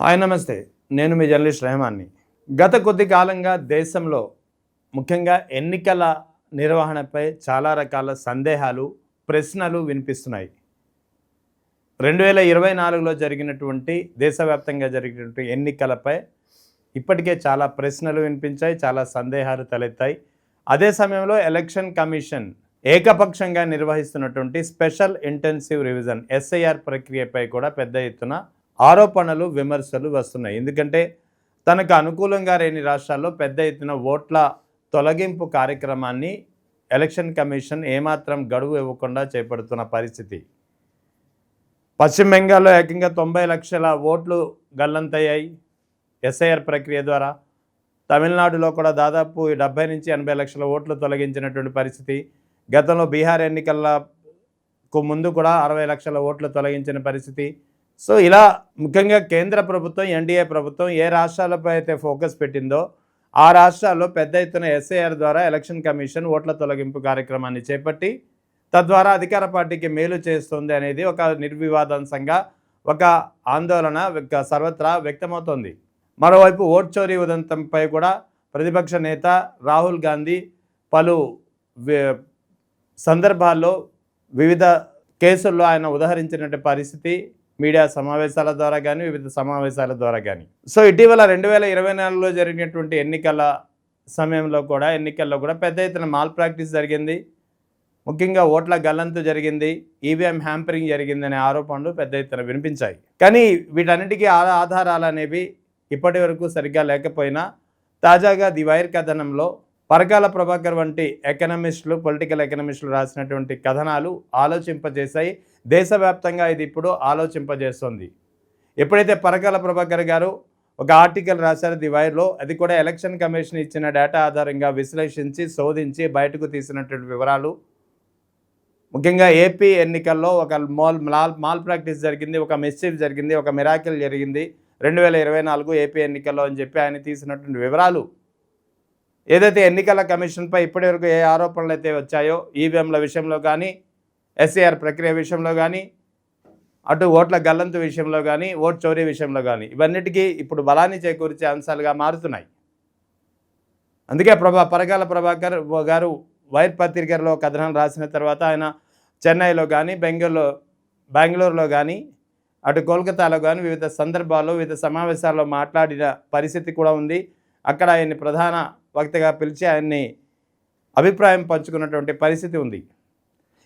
Hi నమస్తే. నేను మీ journalist రెహమాన్ని. గత కొద్ది కాలంగా దేశంలో ముఖ్యంగా ఎన్నికల నిర్వహణపై చాలా రకాల సందేహాలు, ప్రశ్నలు వినిపిస్తున్నాయి. 2024లో జరిగినటువంటి దేశవ్యాప్తంగా జరిగినటువంటి ఎన్నికలపై ఇప్పటికే చాలా ప్రశ్నలు వినిపించాయి, చాలా సందేహాలు తలెత్తాయి. అదే సమయంలో ఎలక్షన్ కమిషన్ ఏకపక్షంగా నిర్వహిస్తున్నటువంటి స్పెషల్ ఇంటెన్సివ్ రివిజన్ ఎస్ఐఆర్ ప్రక్రియపై కూడా పెద్ద ఎత్తున ఆరోపణలు, విమర్శలు వస్తున్నాయి. ఎందుకంటే తనకు అనుకూలంగా లేని రాష్ట్రాల్లో పెద్ద ఎత్తున ఓట్ల తొలగింపు కార్యక్రమాన్ని ఎలక్షన్ కమిషన్ ఏమాత్రం గడువు ఇవ్వకుండా చేపడుతున్న పరిస్థితి. పశ్చిమ బెంగాల్లో ఏకంగా 90 లక్షల ఓట్లు గల్లంతయ్యాయి ఎస్ఐఆర్ ప్రక్రియ ద్వారా. తమిళనాడులో కూడా దాదాపు 70 నుంచి 80 లక్షల ఓట్లు తొలగించినటువంటి పరిస్థితి. గతంలో బీహార్ ఎన్నికలకు ముందు కూడా 60 లక్షల ఓట్లు తొలగించిన పరిస్థితి. సో ఇలా ముఖ్యంగా కేంద్ర ప్రభుత్వం, ఎన్డీఏ ప్రభుత్వం ఏ రాష్ట్రాలపై అయితే ఫోకస్ పెట్టిందో ఆ రాష్ట్రాల్లో పెద్ద ఎత్తున ఎస్ఐఆర్ ద్వారా ఎలక్షన్ కమిషన్ ఓట్ల తొలగింపు కార్యక్రమాన్ని చేపట్టి తద్వారా అధికార పార్టీకి మేలు చేస్తుంది అనేది ఒక నిర్వివాదాంశంగా ఒక ఆందోళన సర్వత్రా వ్యక్తమవుతోంది. మరోవైపు ఓట్ చోరీ ఉదంతంపై కూడా ప్రతిపక్ష నేత రాహుల్ గాంధీ పలు సందర్భాల్లో వివిధ కేసుల్లో ఆయన ఉదహరించినటువంటి పరిస్థితి మీడియా సమావేశాల ద్వారా కానీ, వివిధ సమావేశాల ద్వారా కానీ. సో ఇటీవల 2024లో జరిగినటువంటి ఎన్నికల్లో కూడా పెద్ద ఎత్తున మాల్ ప్రాక్టీస్ జరిగింది. ముఖ్యంగా ఓట్ల గల్లంతు జరిగింది, ఈవీఎం హ్యాంపరింగ్ జరిగిందనే ఆరోపణలు పెద్ద ఎత్తున వినిపించాయి. కానీ వీటన్నిటికీ ఆధారాలు అనేవి ఇప్పటి వరకు సరిగ్గా లేకపోయినా తాజాగా ది వైర్ కథనంలో పరకాల ప్రభాకర్ వంటి ఎకనమిస్టులు, పొలిటికల్ ఎకనమిస్టులు రాసినటువంటి కథనాలు ఆలోచింపజేశాయి. దేశవ్యాప్తంగా ఇది ఇప్పుడు ఆలోచింపజేస్తుంది. ఎప్పుడైతే పరకాల ప్రభాకర్ గారు ఒక ఆర్టికల్ రాశారు ది వైర్లో, అది కూడా ఎలక్షన్ కమిషన్ ఇచ్చిన డేటా ఆధారంగా విశ్లేషించి, శోధించి బయటకు తీసినటువంటి వివరాలు. ముఖ్యంగా ఏపీ ఎన్నికల్లో ఒక మాల్ ప్రాక్టీస్ జరిగింది, ఒక మిస్చీఫ్ జరిగింది, ఒక మిరాకిల్ జరిగింది 2024 ఏపీ ఎన్నికల్లో అని చెప్పి ఆయన తీసినటువంటి వివరాలు. ఏదైతే ఎన్నికల కమిషన్పై ఇప్పటివరకు ఏ ఆరోపణలు అయితే వచ్చాయో ఈవీఎంల విషయంలో కానీ, ఎస్ఐఆర్ ప్రక్రియ విషయంలో కానీ, అటు ఓట్ల గల్లంతు విషయంలో కానీ, ఓట్ చోరీ విషయంలో కానీ, ఇవన్నిటికీ ఇప్పుడు బలాన్ని చేకూర్చే అంశాలుగా మారుతున్నాయి. అందుకే పరకాల ప్రభాకర్ గారు వైర్ పత్రికలో కథనం రాసిన తర్వాత ఆయన చెన్నైలో కానీ, బెంగళూరులో కానీ, అటు కోల్కతాలో కానీ వివిధ సందర్భాల్లో, వివిధ సమావేశాల్లో మాట్లాడిన పరిస్థితి కూడా ఉంది. అక్కడ ఆయన్ని ప్రధాన వక్తగా పిలిచి ఆయన్ని అభిప్రాయం పంచుకున్నటువంటి పరిస్థితి ఉంది.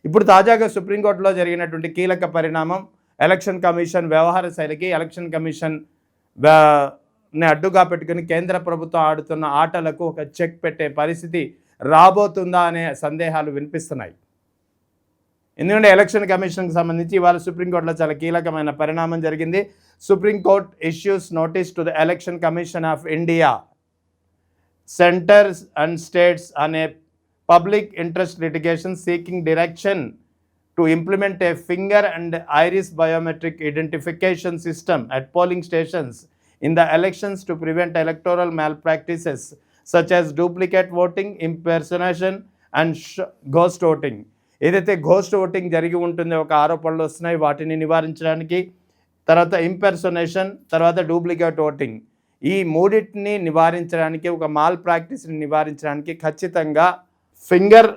ఇప్పుడు తాజాగా సుప్రీంకోర్టులో జరిగినటువంటి కీలక పరిణామం ఎలక్షన్ కమిషన్ వ్యవహార శైలికి, ఎలక్షన్ కమిషన్ని అడ్డుగా పెట్టుకుని కేంద్ర ప్రభుత్వం ఆడుతున్న ఆటలకు ఒక చెక్ పెట్టే పరిస్థితి రాబోతుందా అనే సందేహాలు వినిపిస్తున్నాయి. ఎందుకంటే ఎలక్షన్ కమిషన్కి సంబంధించి ఇవాళ సుప్రీంకోర్టులో చాలా కీలకమైన పరిణామం జరిగింది. Supreme court issues notice to the election commission of India, centers and states on a public interest litigation seeking direction to implement a finger and iris biometric identification system at polling stations in the elections to prevent electoral malpractices such as duplicate voting, impersonation and ghost voting. ఏదైతే ghost voting జరిగి ఉంటుందో ఒక ఆరోపణలు వస్తున్నాయి, వాటిని నివారించడానికి, తర్వాత ఇంపెర్సోనేషన్, తర్వాత డూప్లికేట్ ఓటింగ్, ఈ మూడింటిని నివారించడానికి, ఒక మాల్ ప్రాక్టీస్ని నివారించడానికి ఖచ్చితంగా finger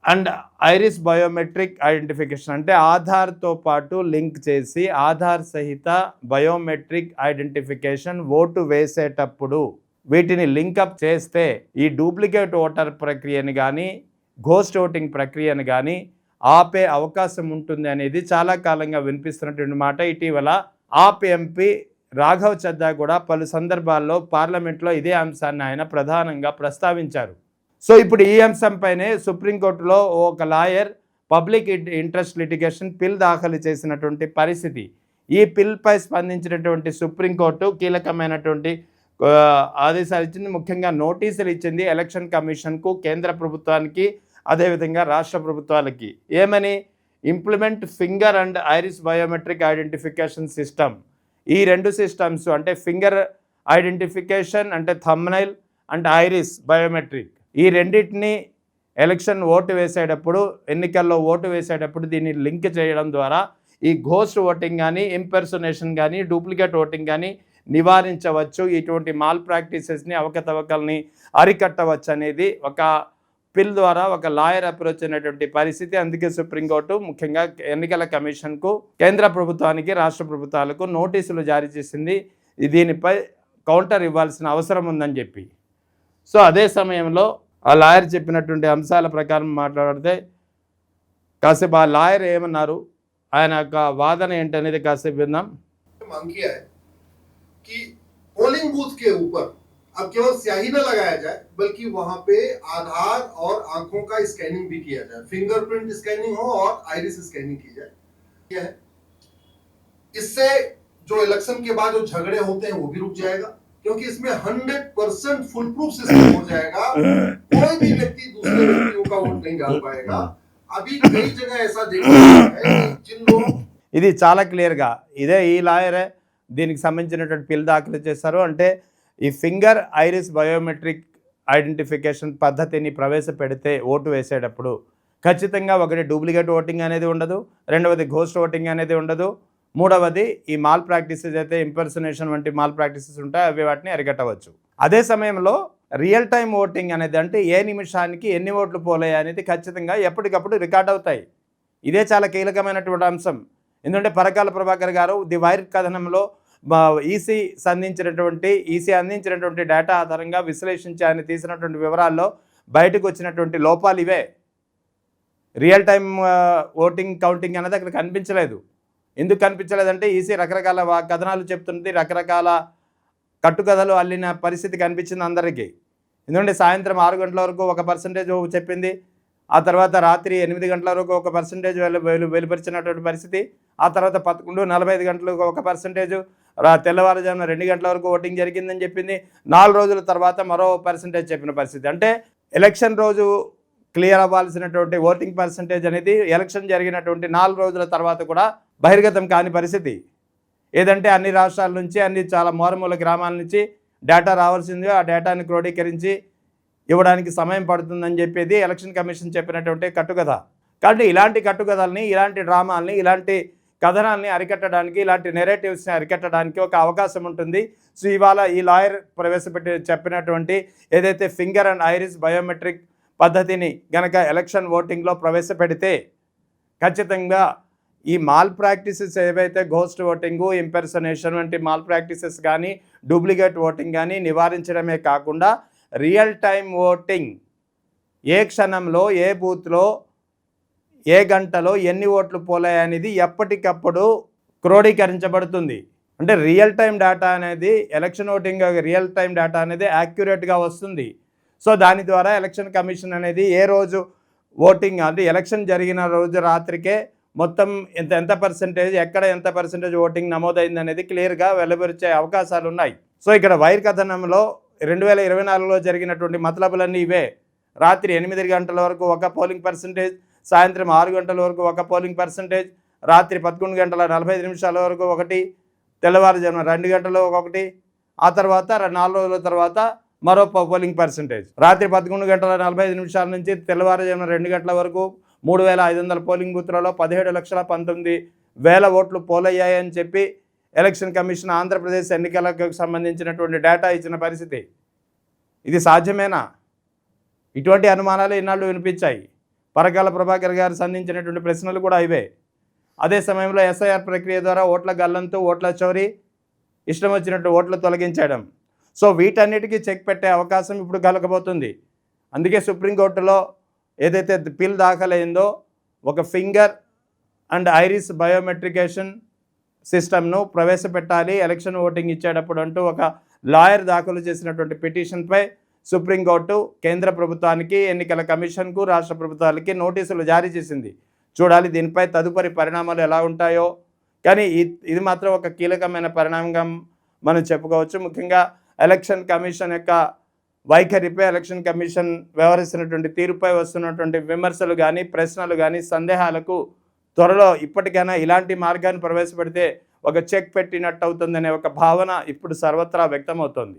and iris biometric identification అంటే ఆధార్తో పాటు లింక్ చేసి ఆధార్ సహిత బయోమెట్రిక్ ఐడెంటిఫికేషన్ ఓటు వేసేటప్పుడు వీటిని లింకప్ చేస్తే ఈ డూప్లికేట్ ఓటర్ ప్రక్రియను కానీ, ఘోస్ట్ ఓటింగ్ ప్రక్రియను కానీ ఆపే అవకాశం ఉంటుంది అనేది చాలా కాలంగా వినిపిస్తున్నటువంటి మాట. ఇటీవల ఆప్ ఎంపీ రాఘవ్ చద్దా కూడా పలు సందర్భాల్లో పార్లమెంట్లో ఇదే అంశాన్ని ఆయన ప్రధానంగా ప్రస్తావించారు. సో ఇప్పుడు ఈ అంశంపైనే సుప్రీంకోర్టులో ఒక లాయర్ పబ్లిక్ ఇంట్రెస్ట్ లిటిగేషన్ పిల్ దాఖలు చేసినటువంటి పరిస్థితి. ఈ పిల్పై స్పందించినటువంటి సుప్రీంకోర్టు కీలకమైనటువంటి ఆదేశాలు ఇచ్చింది, ముఖ్యంగా నోటీసులు ఇచ్చింది ఎలక్షన్ కమిషన్కు, కేంద్ర ప్రభుత్వానికి, అదేవిధంగా రాష్ట్ర ప్రభుత్వాలకి. ఏమని? Implement finger and iris biometric identification system. ఈ రెండు సిస్టమ్స్ అంటే ఫింగర్ ఐడెంటిఫికేషన్ అంటే థంబ్నైల్ అండ్ ఐరిస్ బయోమెట్రిక్, ఈ రెండింటిని ఎలక్షన్ ఓటు వేసేటప్పుడు, ఎన్నికల్లో ఓటు వేసేటప్పుడు దీన్ని లింక్ చేయడం ద్వారా ఈ ఘోస్ట్ ఓటింగ్ కానీ, ఇంపెర్సోనేషన్ కానీ, డూప్లికేట్ ఓటింగ్ కానీ నివారించవచ్చు, ఇటువంటి మాల్ ప్రాక్టీసెస్ని అవకతవకల్ని అరికట్టవచ్చు అనేది ఒక పిల్ ద్వారా ఒక లాయర్ అప్రోచ్ అయినటువంటి పరిస్థితి. అందుకే సుప్రీంకోర్టు ముఖ్యంగా ఎన్నికల కమిషన్కు, కేంద్ర ప్రభుత్వానికి, రాష్ట్ర ప్రభుత్వాలకు నోటీసులు జారీ చేసింది దీనిపై కౌంటర్ ఇవ్వాల్సిన అవసరం ఉందని చెప్పి. సో అదే సమయంలో ఆ లాయర్ చెప్పినటువంటి అంశాల ప్రకారం మాట్లాడితే కాసేపు ఆ లాయర్ ఏమన్నారు, ఆయన యొక్క వాదన ఏంటనేది కాసేపు విందాం. पोलिंग बूथ के ऊपर अब केवल स्याही न लगाया जाए, बल्कि वहां पे आधार और आंखों का स्कैनिंग भी किया जाए, फिंगरप्रिंट स्कैनिंग हो और आइरिस स्कैनिंग की जाए। यह है, इससे जो इलेक्शन के बाद जो झगड़े होते हैं वो भी रुक जाएगा, क्योंकि इसमें 100% फुल प्रूफ सिस्टम हो जाएगा। कोई भी व्यक्ति दूसरे व्यक्तियों का वोट नहीं डाल पाएगा। अभी कई जगह ऐसा देखा गया है जिन लोग ఇది చాలా క్లియర్గా ఇదే ఈ లాయరే దీనికి సంబంధించినటువంటి పిల్ దాఖలు చేశారు. అంటే ఈ ఫింగర్ ఐరిస్ బయోమెట్రిక్ ఐడెంటిఫికేషన్ పద్ధతిని ప్రవేశపెడితే ఓటు వేసేటప్పుడు ఖచ్చితంగా ఒకటి డూప్లికేట్ ఓటింగ్ అనేది ఉండదు, రెండవది ఘోస్ట్ ఓటింగ్ అనేది ఉండదు, మూడవది ఈ మాల్ ప్రాక్టీసెస్ అయితే ఇంపర్సనేషన్ వంటి మాల్ ప్రాక్టీసెస్ ఉంటాయి, అవి వాటిని అరికట్టవచ్చు. అదే సమయంలో రియల్ టైం ఓటింగ్ అనేది అంటే ఏ నిమిషానికి ఎన్ని ఓట్లు పోలాయి అనేది ఖచ్చితంగా ఎప్పటికప్పుడు రికార్డ్ అవుతాయి. ఇదే చాలా కీలకమైనటువంటి అంశం. ఎందుకంటే పరకాల ప్రభాకర్ గారు ది వైర్ కథనంలో ఈసీ అందించినటువంటి డేటా ఆధారంగా విశ్లేషించి ఆయన తీసినటువంటి వివరాల్లో బయటకు వచ్చినటువంటి లోపాలు ఇవే. రియల్ టైం ఓటింగ్ కౌంటింగ్ అనేది అక్కడ కనిపించలేదు. ఎందుకు కనిపించలేదంటే ఈసీ రకరకాల కథనాలు చెప్తుంది, రకరకాల కట్టుకథలు అల్లిన పరిస్థితి కనిపించింది అందరికీ. ఎందుకంటే సాయంత్రం 6 గంటల వరకు ఒక పర్సంటేజ్ చెప్పింది, ఆ తర్వాత రాత్రి 8 గంటల వరకు ఒక పర్సంటేజ్ వెలువరిచినటువంటి పరిస్థితి, ఆ తర్వాత 11:45 గంటలకు ఒక పర్సంటేజ్, తెల్లవారుజామున 2 గంటల వరకు ఓటింగ్ జరిగిందని చెప్పింది, 4 రోజుల తర్వాత మరో పర్సంటేజ్ చెప్పిన పరిస్థితి. అంటే ఎలక్షన్ రోజు క్లియర్ అవ్వాల్సినటువంటి ఓటింగ్ పర్సంటేజ్ అనేది ఎలక్షన్ జరిగినటువంటి 4 రోజుల తర్వాత కూడా బహిర్గతం కాని పరిస్థితి. ఏదంటే అన్ని రాష్ట్రాల నుంచి, అన్ని చాలా మారుమూల గ్రామాల నుంచి డేటా రావాల్సింది, ఆ డేటాని క్రోడీకరించి ఇవ్వడానికి సమయం పడుతుందని చెప్పేది ఎలక్షన్ కమిషన్ చెప్పినటువంటి కట్టుకథ. కాబట్టి ఇలాంటి కట్టుకథల్ని, ఇలాంటి డ్రామాల్ని, ఇలాంటి కథనాల్ని అరికట్టడానికి, ఇలాంటి నెరేటివ్స్ని అరికట్టడానికి ఒక అవకాశం ఉంటుంది. సో ఇవాళ ఈ లాయర్ చెప్పినటువంటి ఏదైతే ఫింగర్ అండ్ ఐరిస్ బయోమెట్రిక్ పద్ధతిని గనక ఎలక్షన్ ఓటింగ్లో ప్రవేశపెడితే ఖచ్చితంగా ఈ మాల్ ప్రాక్టీసెస్ ఏవైతే ఘోస్ట్ ఓటింగు, ఇంపర్సనేషన్ వంటి మాల్ ప్రాక్టీసెస్ కానీ, డూప్లికేట్ ఓటింగ్ కానీ నివారించడమే కాకుండా రియల్ టైం ఓటింగ్ ఏ క్షణంలో, ఏ బూత్లో, ఏ గంటలో ఎన్ని ఓట్లు పోలాయనేది ఎప్పటికప్పుడు క్రోడీకరించబడుతుంది. అంటే రియల్ టైం డేటా అనేది election voting real time data అనేది యాక్యురేట్గా వస్తుంది. సో దాని ద్వారా ఎలక్షన్ కమిషన్ అనేది ఏ రోజు ఓటింగ్ అంటే ఎలక్షన్ జరిగిన రోజు రాత్రికే మొత్తం ఎంత పర్సంటేజ్, ఎక్కడ ఎంత పర్సంటేజ్ ఓటింగ్ నమోదైంది అనేది క్లియర్గా వెలువరిచే అవకాశాలు ఉన్నాయి. సో ఇక్కడ వైర్ కథనంలో 2024లో జరిగినటువంటి మతలబులన్నీ ఇవే. రాత్రి 8 గంటల వరకు ఒక పోలింగ్ పర్సంటేజ్, సాయంత్రం 6 గంటల వరకు ఒక పోలింగ్ పర్సంటేజ్, రాత్రి 11:45 వరకు ఒకటి, తెల్లవారుజామున 2 గంటలు ఒకటి, ఆ తర్వాత 4 రోజుల తర్వాత మరో పోలింగ్ పర్సంటేజ్. రాత్రి 11:45 నుంచి తెల్లవారుజామున 2 గంటల వరకు 3,500 పోలింగ్ బూత్లలో 17,19,000 ఓట్లు పోలయ్యాయని చెప్పి ఎలక్షన్ కమిషన్ ఆంధ్రప్రదేశ్ ఎన్నికలకు సంబంధించినటువంటి డేటా ఇచ్చిన పరిస్థితి. ఇది సాధ్యమేనా? ఇటువంటి అనుమానాలు ఇన్నాళ్ళు వినిపించాయి. పరకాల ప్రభాకర్ గారు సంధించినటువంటి ప్రశ్నలు కూడా ఇవే. అదే సమయంలో ఎస్ఐఆర్ ప్రక్రియ ద్వారా ఓట్ల గల్లంతు, ఓట్ల చోరీ, ఇష్టం వచ్చినట్టు ఓట్లు తొలగించడం, సో వీటన్నిటికీ చెక్ పెట్టే అవకాశం ఇప్పుడు కలగబోతుంది. అందుకే సుప్రీంకోర్టులో ఏదైతే పిల్ దాఖలైందో ఒక ఫింగర్ అండ్ ఐరిస్ బయోమెట్రికేషన్ సిస్టమ్ను ప్రవేశపెట్టాలి ఎలక్షన్ ఓటింగ్ ఇచ్చేటప్పుడు అంటూ ఒక లాయర్ దాఖలు చేసినటువంటి పిటిషన్పై సుప్రీంకోర్టు కేంద్ర ప్రభుత్వానికి, ఎన్నికల కమిషన్కు, రాష్ట్ర ప్రభుత్వాలకి నోటీసులు జారీ చేసింది. చూడాలి దీనిపై తదుపరి పరిణామాలు ఎలా ఉంటాయో. కానీ ఇది మాత్రం ఒక కీలకమైన పరిణామంగా మనం చెప్పుకోవచ్చు. ముఖ్యంగా ఎలక్షన్ కమిషన్ యొక్క వైఖరిపై, ఎలక్షన్ కమిషన్ వ్యవహరిస్తున్నటువంటి తీరుపై వస్తున్నటువంటి విమర్శలు కానీ, ప్రశ్నలు కానీ, సందేహాలకు త్వరలో ఇప్పటికైనా ఇలాంటి మార్గాన్ని ప్రవేశపెడితే ఒక చెక్ పెట్టినట్టు అవుతుందనే ఒక భావన ఇప్పుడు సర్వత్రా వ్యక్తమవుతోంది.